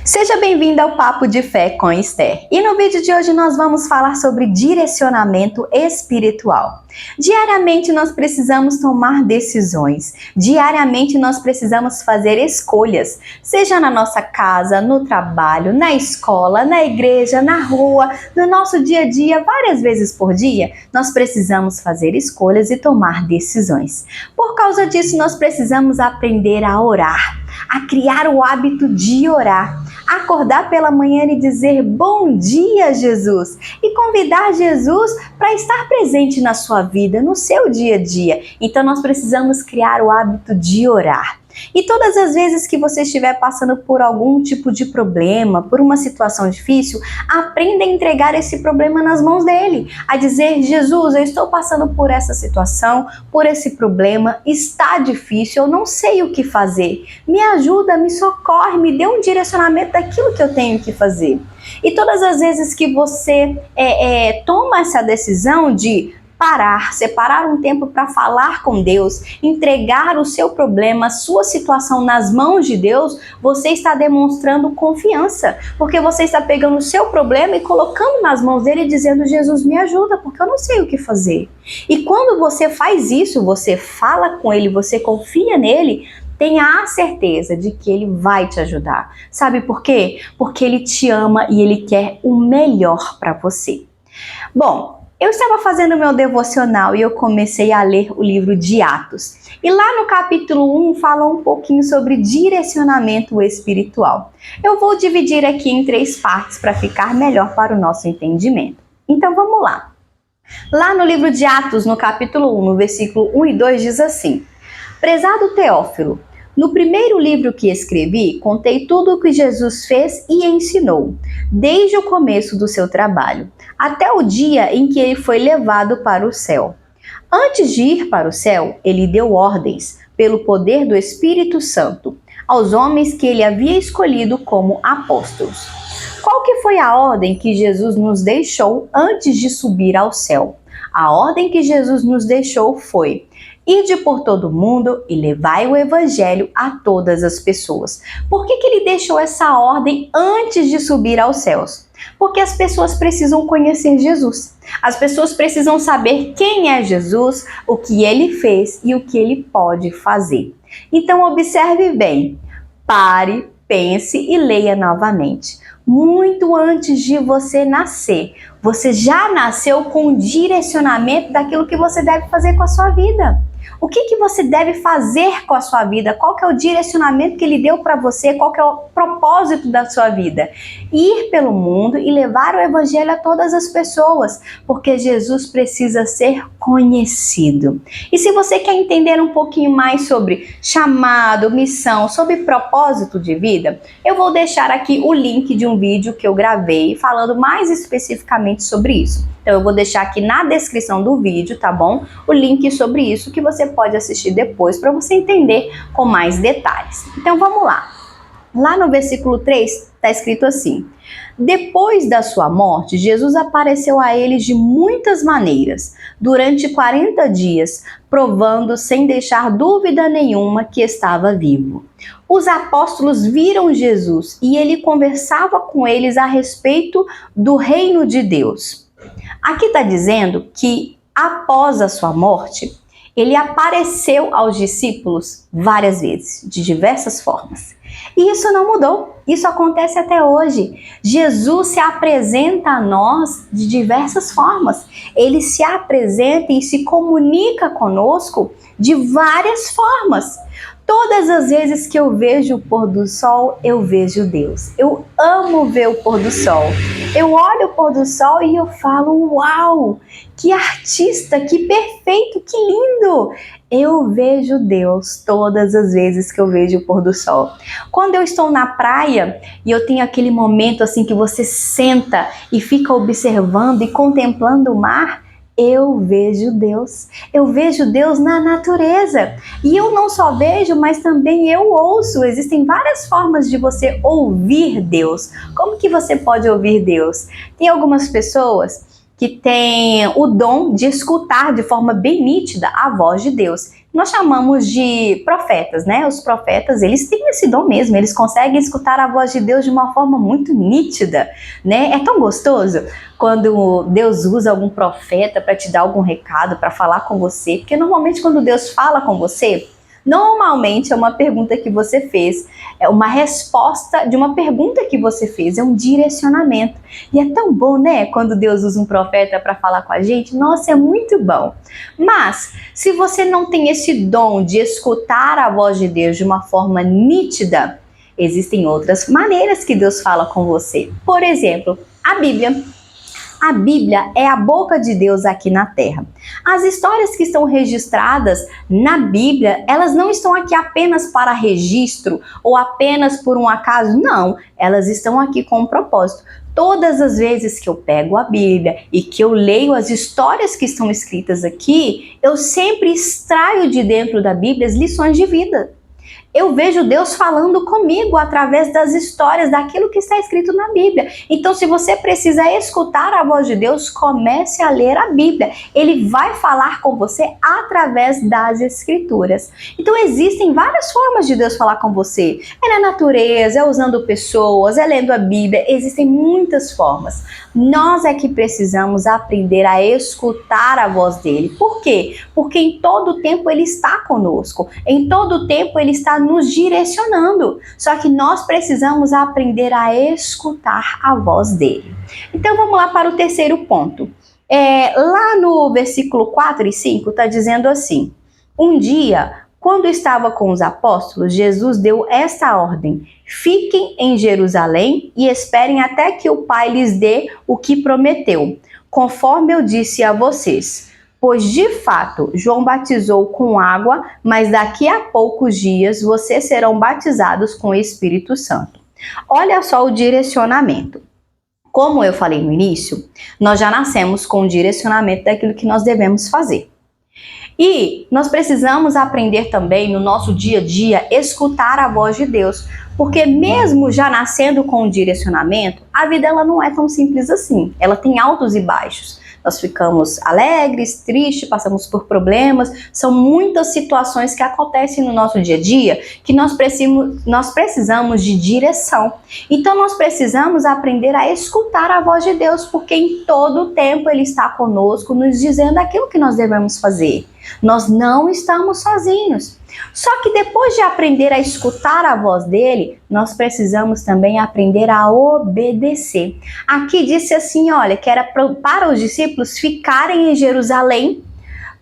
Seja bem-vindo ao Papo de Fé com Esther. E no vídeo de hoje nós vamos falar sobre direcionamento espiritual. Diariamente nós precisamos tomar decisões. Diariamente nós precisamos fazer escolhas, seja na nossa casa, no trabalho, na escola, na igreja, na rua, no nosso dia a dia, várias vezes por dia, nós precisamos fazer escolhas e tomar decisões. Por causa disso, nós precisamos aprender a orar, a criar o hábito de orar. Acordar pela manhã e dizer bom dia, Jesus, e convidar Jesus para estar presente na sua vida, no seu dia a dia. Então nós precisamos criar o hábito de orar. E todas as vezes que você estiver passando por algum tipo de problema, por uma situação difícil, aprenda a entregar esse problema nas mãos dele. A dizer, Jesus, eu estou passando por essa situação, por esse problema, está difícil, eu não sei o que fazer. Me ajuda, me socorre, me dê um direcionamento daquilo que eu tenho que fazer. E todas as vezes que você toma essa decisão de parar, separar um tempo para falar com Deus, entregar o seu problema, a sua situação nas mãos de Deus, você está demonstrando confiança, porque você está pegando o seu problema e colocando nas mãos dele e dizendo, Jesus, me ajuda, porque eu não sei o que fazer. E quando você faz isso, você fala com ele, você confia nele, tenha a certeza de que ele vai te ajudar. Sabe por quê? Porque ele te ama e ele quer o melhor para você. Bom, eu estava fazendo meu devocional e eu comecei a ler o livro de Atos. E lá no capítulo 1 fala um pouquinho sobre direcionamento espiritual. Eu vou dividir aqui em 3 partes para ficar melhor para o nosso entendimento. Então vamos lá. Lá no livro de Atos, no capítulo 1, no versículo 1 e 2 diz assim: Prezado Teófilo, no primeiro livro que escrevi, contei tudo o que Jesus fez e ensinou, desde o começo do seu trabalho, até o dia em que ele foi levado para o céu. Antes de ir para o céu, ele deu ordens, pelo poder do Espírito Santo, aos homens que ele havia escolhido como apóstolos. Qual que foi a ordem que Jesus nos deixou antes de subir ao céu? A ordem que Jesus nos deixou foi: ide por todo mundo e levai o evangelho a todas as pessoas. Por que ele deixou essa ordem antes de subir aos céus? Porque as pessoas precisam conhecer Jesus. As pessoas precisam saber quem é Jesus, o que ele fez e o que ele pode fazer. Então observe bem, pare, pense e leia novamente. Muito antes de você nascer, você já nasceu com um direcionamento daquilo que você deve fazer com a sua vida. O que você deve fazer com a sua vida? Qual que é o direcionamento que ele deu para você? Qual que é o propósito da sua vida? Ir pelo mundo e levar o evangelho a todas as pessoas, porque Jesus precisa ser conhecido. E se você quer entender um pouquinho mais sobre chamado, missão, sobre propósito de vida, eu vou deixar aqui o link de um vídeo que eu gravei falando mais especificamente sobre isso. Então eu vou deixar aqui na descrição do vídeo, tá bom? O link sobre isso que você pode assistir depois para você entender com mais detalhes. Então vamos lá. Lá no versículo 3 está escrito assim: depois da sua morte, Jesus apareceu a eles de muitas maneiras, durante 40 dias, provando sem deixar dúvida nenhuma que estava vivo. Os apóstolos viram Jesus e ele conversava com eles a respeito do reino de Deus. Aqui está dizendo que após a sua morte, ele apareceu aos discípulos várias vezes, de diversas formas. E isso não mudou, isso acontece até hoje. Jesus se apresenta a nós de diversas formas. Ele se apresenta e se comunica conosco de várias formas. Todas as vezes que eu vejo o pôr do sol, eu vejo Deus. Eu amo ver o pôr do sol. Eu olho o pôr do sol e eu falo, uau, que artista, que perfeito, que lindo. Eu vejo Deus todas as vezes que eu vejo o pôr do sol. Quando eu estou na praia e eu tenho aquele momento assim que você senta e fica observando e contemplando o mar, eu vejo Deus. Eu vejo Deus na natureza. E eu não só vejo, mas também eu ouço. Existem várias formas de você ouvir Deus. Como que você pode ouvir Deus? Tem algumas pessoas que têm o dom de escutar de forma bem nítida a voz de Deus. nós chamamos de profetas, né? Os profetas, eles têm esse dom mesmo, eles conseguem escutar a voz de Deus de uma forma muito nítida, né? É tão gostoso quando Deus usa algum profeta para te dar algum recado, para falar com você, porque normalmente quando Deus fala com você, normalmente é uma pergunta que você fez, é uma resposta de uma pergunta que você fez, é um direcionamento. E é tão bom, né, quando Deus usa um profeta para falar com a gente. Nossa, é muito bom. Mas, se você não tem esse dom de escutar a voz de Deus de uma forma nítida, existem outras maneiras que Deus fala com você. Por exemplo, a Bíblia. A Bíblia é a boca de Deus aqui na Terra. As histórias que estão registradas na Bíblia, elas não estão aqui apenas para registro ou apenas por um acaso, não. Elas estão aqui com um propósito. Todas as vezes que eu pego a Bíblia e que eu leio as histórias que estão escritas aqui, eu sempre extraio de dentro da Bíblia as lições de vida. Eu vejo Deus falando comigo através das histórias, daquilo que está escrito na Bíblia. Então, se você precisa escutar a voz de Deus, comece a ler a Bíblia. Ele vai falar com você através das Escrituras. Então, existem várias formas de Deus falar com você. É na natureza, é usando pessoas, é lendo a Bíblia. Existem muitas formas. Nós é que precisamos aprender a escutar a voz dele. Por quê? Porque em todo tempo ele está conosco. Em todo tempo ele está nos direcionando. Só que nós precisamos aprender a escutar a voz dele. Então vamos lá para o terceiro ponto. Lá no versículo 4 e 5 está dizendo assim: um dia, quando estava com os apóstolos, Jesus deu esta ordem: fiquem em Jerusalém e esperem até que o Pai lhes dê o que prometeu, conforme eu disse a vocês. Pois de fato, João batizou com água, mas daqui a poucos dias vocês serão batizados com o Espírito Santo. Olha só o direcionamento. Como eu falei no início, nós já nascemos com o direcionamento daquilo que nós devemos fazer. E nós precisamos aprender também no nosso dia a dia escutar a voz de Deus, porque mesmo já nascendo com o direcionamento, a vida ela não é tão simples assim. Ela tem altos e baixos. Nós ficamos alegres, tristes, passamos por problemas. São muitas situações que acontecem no nosso dia a dia que nós precisamos de direção. Então nós precisamos aprender a escutar a voz de Deus, porque em todo o tempo Ele está conosco, nos dizendo aquilo que nós devemos fazer. Nós não estamos sozinhos. Só que depois de aprender a escutar a voz dele, nós precisamos também aprender a obedecer. Aqui disse assim, olha, que era para os discípulos ficarem em Jerusalém,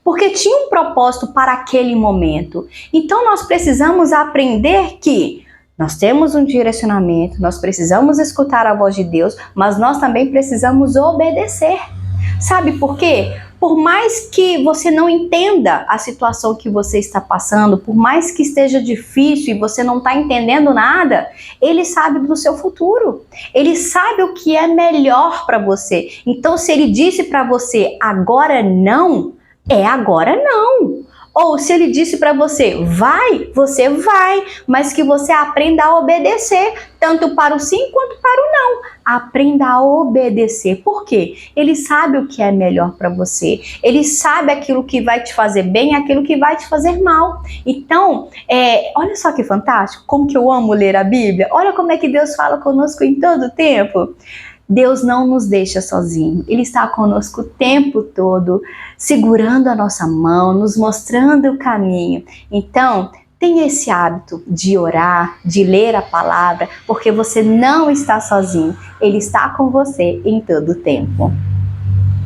porque tinha um propósito para aquele momento. Então nós precisamos aprender que nós temos um direcionamento, nós precisamos escutar a voz de Deus, mas nós também precisamos obedecer. Sabe por quê? Por mais que você não entenda a situação que você está passando, por mais que esteja difícil e você não está entendendo nada, Ele sabe do seu futuro. Ele sabe o que é melhor para você. Então, se Ele disse para você agora não, é agora não. Ou se Ele disse para você você vai, mas que você aprenda a obedecer, tanto para o sim quanto para o não. Aprenda a obedecer. Por quê? Ele sabe o que é melhor para você. Ele sabe aquilo que vai te fazer bem, aquilo que vai te fazer mal. Então, olha só que fantástico, como que eu amo ler a Bíblia. Olha como é que Deus fala conosco em todo o tempo. Deus não nos deixa sozinho, Ele está conosco o tempo todo, segurando a nossa mão, nos mostrando o caminho. Então, tenha esse hábito de orar, de ler a palavra, porque você não está sozinho, Ele está com você em todo o tempo.